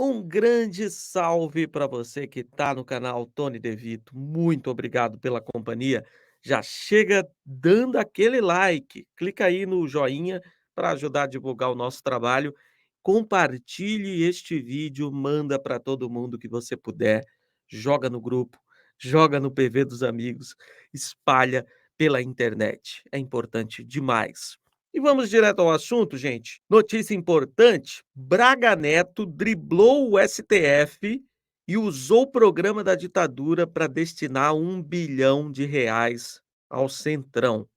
Um grande salve para você que está no canal Tony Devito. Muito obrigado pela companhia. Já chega dando aquele like, clica aí no joinha para ajudar a divulgar o nosso trabalho. Compartilhe este vídeo, manda para todo mundo que você puder, joga no grupo, joga no PV dos amigos, espalha pela internet. É importante demais. E vamos direto ao assunto, gente. Notícia importante: Braga Neto driblou o STF e usou o programa da ditadura para destinar R$ 1 bilhão ao Centrão.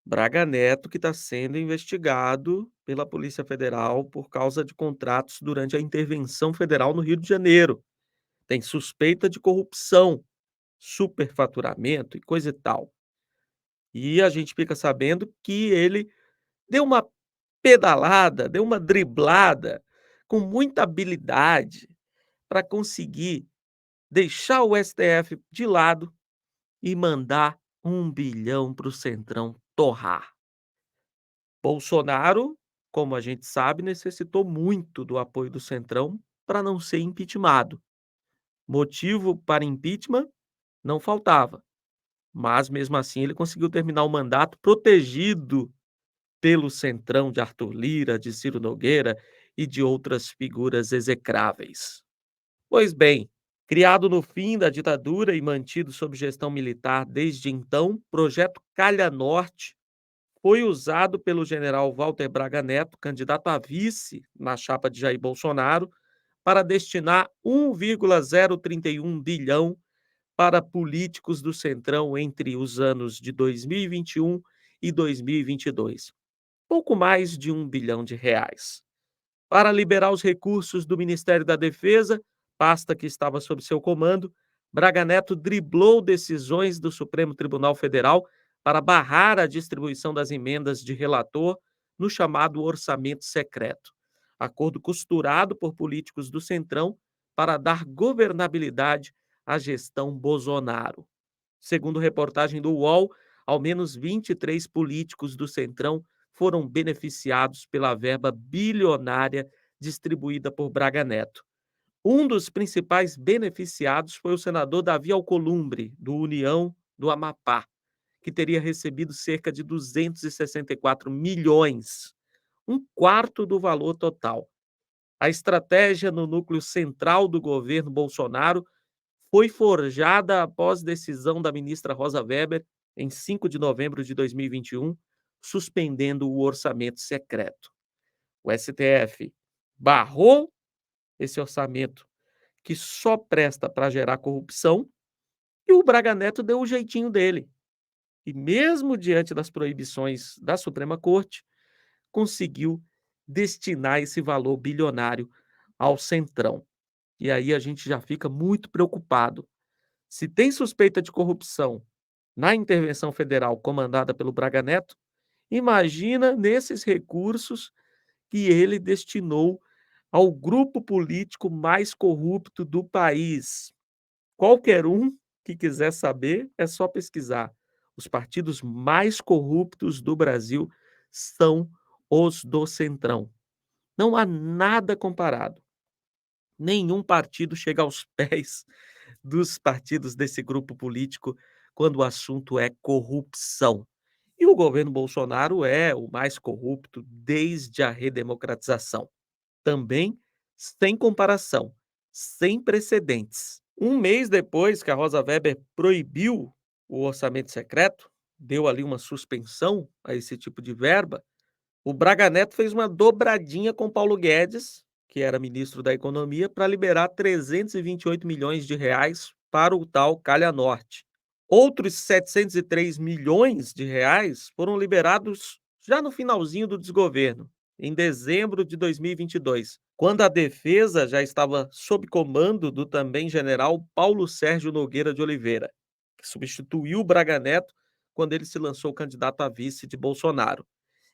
Braga Neto, que está sendo investigado pela Polícia Federal por causa de contratos durante a intervenção federal no Rio de Janeiro. Tem suspeita de corrupção, superfaturamento e coisa e tal. E a gente fica sabendo que ele deu uma pedalada, deu uma driblada com muita habilidade para conseguir deixar o STF de lado e mandar 1 bilhão para o Centrão torrar. Bolsonaro, como a gente sabe, necessitou muito do apoio do Centrão para não ser impeachmentado. Motivo para impeachment não faltava, mas mesmo assim ele conseguiu terminar o mandato protegido pelo Centrão de Arthur Lira, de Ciro Nogueira e de outras figuras execráveis. Pois bem, criado no fim da ditadura e mantido sob gestão militar desde então, projeto Calha Norte foi usado pelo general Walter Braga Neto, candidato a vice na chapa de Jair Bolsonaro, para destinar 1,031 bilhão para políticos do Centrão entre os anos de 2021 e 2022. Pouco mais de R$ 1 bilhão. Para liberar os recursos do Ministério da Defesa, pasta que estava sob seu comando, Braga Neto driblou decisões do Supremo Tribunal Federal para barrar a distribuição das emendas de relator no chamado orçamento secreto, acordo costurado por políticos do Centrão para dar governabilidade à gestão Bolsonaro. Segundo reportagem do UOL, ao menos 23 políticos do Centrão foram beneficiados pela verba bilionária distribuída por Braga Neto. Um dos principais beneficiados foi o senador Davi Alcolumbre, do União do Amapá, que teria recebido cerca de 264 milhões, um quarto do valor total. A estratégia no núcleo central do governo Bolsonaro foi forjada após decisão da ministra Rosa Weber, em 5 de novembro de 2021, suspendendo o orçamento secreto. O STF barrou esse orçamento que só presta para gerar corrupção e o Braga Neto deu o jeitinho dele. E mesmo diante das proibições da Suprema Corte, conseguiu destinar esse valor bilionário ao Centrão. E aí a gente já fica muito preocupado. Se tem suspeita de corrupção na intervenção federal comandada pelo Braga Neto, imagina nesses recursos que ele destinou ao grupo político mais corrupto do país. Qualquer um que quiser saber é só pesquisar. Os partidos mais corruptos do Brasil são os do Centrão. Não há nada comparado. Nenhum partido chega aos pés dos partidos desse grupo político quando o assunto é corrupção. E o governo Bolsonaro é o mais corrupto desde a redemocratização. Também sem comparação, sem precedentes. Um mês depois que a Rosa Weber proibiu o orçamento secreto, deu ali uma suspensão a esse tipo de verba, o Braga Neto fez uma dobradinha com Paulo Guedes, que era ministro da Economia, para liberar 328 milhões de reais para o tal Calha Norte. Outros 703 milhões de reais foram liberados já no finalzinho do desgoverno, em dezembro de 2022, quando a defesa já estava sob comando do também general Paulo Sérgio Nogueira de Oliveira, que substituiu o Braga Neto quando ele se lançou candidato a vice de Bolsonaro.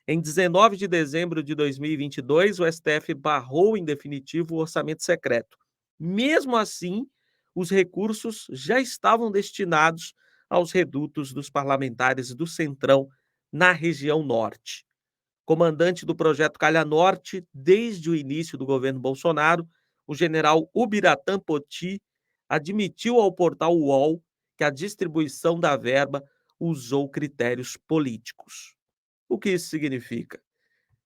Em 19 de dezembro de 2022, o STF barrou em definitivo o orçamento secreto. Mesmo assim, os recursos já estavam destinados aos redutos dos parlamentares do Centrão na região norte. Comandante do projeto Calha Norte, desde o início do governo Bolsonaro, o general Ubiratã Poti admitiu ao portal UOL que a distribuição da verba usou critérios políticos. O que isso significa?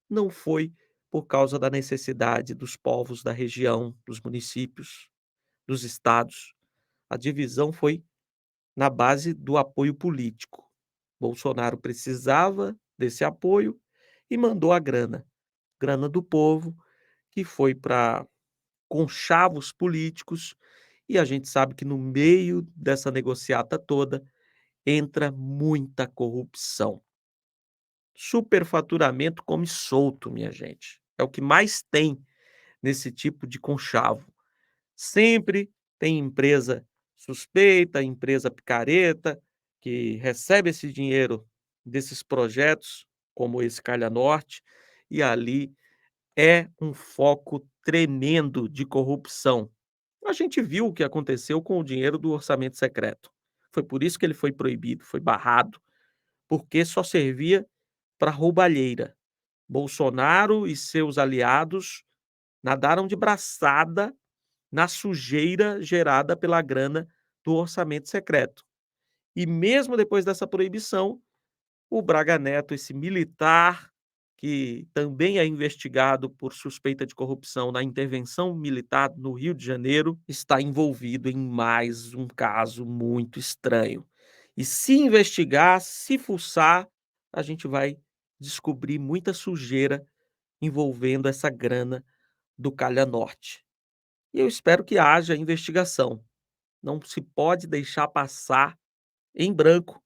Não foi por causa da necessidade dos povos da região, dos municípios, dos estados. A divisão foi na base do apoio político. Bolsonaro precisava desse apoio e mandou a grana, grana do povo, que foi para conchavos políticos, e a gente sabe que no meio dessa negociata toda entra muita corrupção. Superfaturamento come solto, minha gente. É o que mais tem nesse tipo de conchavo. Sempre tem empresa suspeita, empresa picareta, que recebe esse dinheiro desses projetos, como esse Calha Norte, e ali é um foco tremendo de corrupção. A gente viu o que aconteceu com o dinheiro do orçamento secreto. Foi por isso que ele foi proibido, foi barrado, porque só servia para roubalheira. Bolsonaro e seus aliados nadaram de braçada na sujeira gerada pela grana do orçamento secreto. E mesmo depois dessa proibição, o Braga Neto, esse militar que também é investigado por suspeita de corrupção na intervenção militar no Rio de Janeiro, está envolvido em mais um caso muito estranho. E se investigar, se fuçar, a gente vai descobrir muita sujeira envolvendo essa grana do Calha Norte. E eu espero que haja investigação. Não se pode deixar passar em branco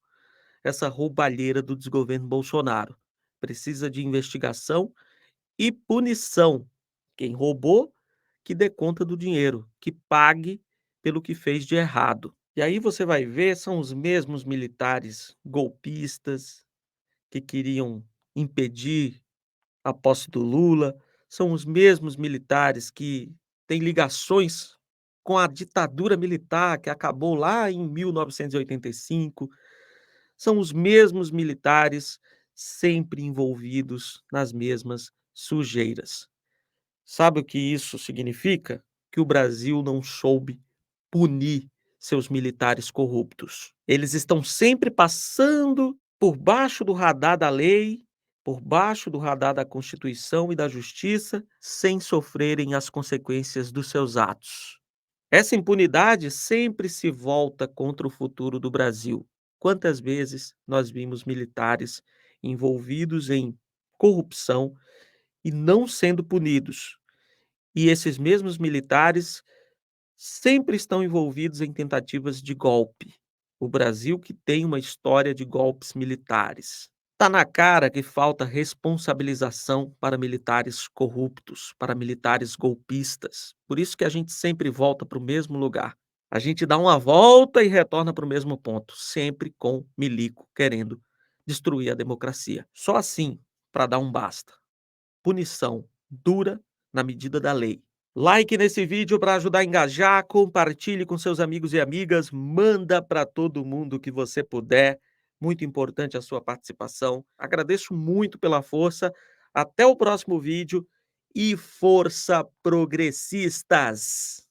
essa roubalheira do desgoverno Bolsonaro. Precisa de investigação e punição. Quem roubou, que dê conta do dinheiro, que pague pelo que fez de errado. E aí você vai ver, são os mesmos militares golpistas que queriam impedir a posse do Lula, são os mesmos militares que têm ligações com a ditadura militar que acabou lá em 1985, são os mesmos militares sempre envolvidos nas mesmas sujeiras. Sabe o que isso significa? Que o Brasil não soube punir seus militares corruptos. Eles estão sempre passando por baixo do radar da lei, por baixo do radar da Constituição e da Justiça, sem sofrerem as consequências dos seus atos. Essa impunidade sempre se volta contra o futuro do Brasil. Quantas vezes nós vimos militares envolvidos em corrupção e não sendo punidos? E esses mesmos militares sempre estão envolvidos em tentativas de golpe. O Brasil que tem uma história de golpes militares. Está na cara que falta responsabilização para militares corruptos, para militares golpistas. Por isso que a gente sempre volta para o mesmo lugar. A gente dá uma volta e retorna para o mesmo ponto, sempre com milico querendo destruir a democracia. Só assim, para dar um basta. Punição dura na medida da lei. Like nesse vídeo para ajudar a engajar, compartilhe com seus amigos e amigas, manda para todo mundo que você puder. Muito importante a sua participação. Agradeço muito pela força. Até o próximo vídeo e força progressistas!